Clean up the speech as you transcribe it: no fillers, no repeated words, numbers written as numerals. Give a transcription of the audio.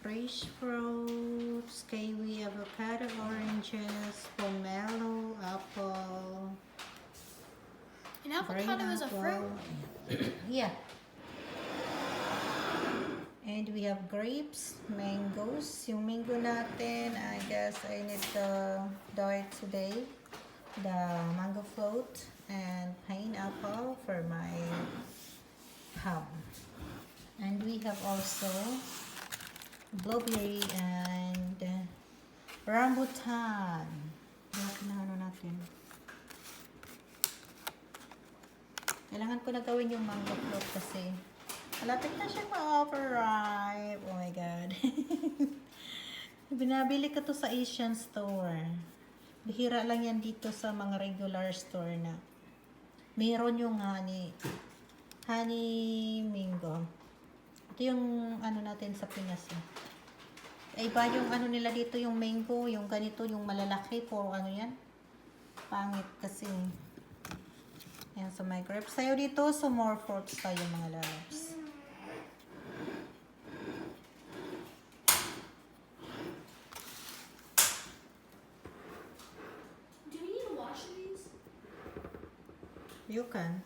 fresh fruits, kiwi, avocado, oranges, pomelo, apple, An green avocado is a fruit. apple. Yeah. And we have grapes, mangoes. Yung mango natin, I guess I need to do it today. The mango float and pineapple for my ham. And we have also blueberry and rambutan. Laki na ano natin. Kailangan ko na gawin yung mango float kasi malapit na siya ma-overripe. Oh my God. Binabili ko to sa Asian store. Bihira lang yan dito sa mga regular store na. Meron yung honey mango. Ito yung ano natin sa Pinas. Iba yung ano nila dito, yung mango, yung ganito, yung malalaki. Puro ano yan. Pangit kasi. Yan, so my grapes tayo dito. So more fruits tayo mga lalabs. Do we need to wash these? You can.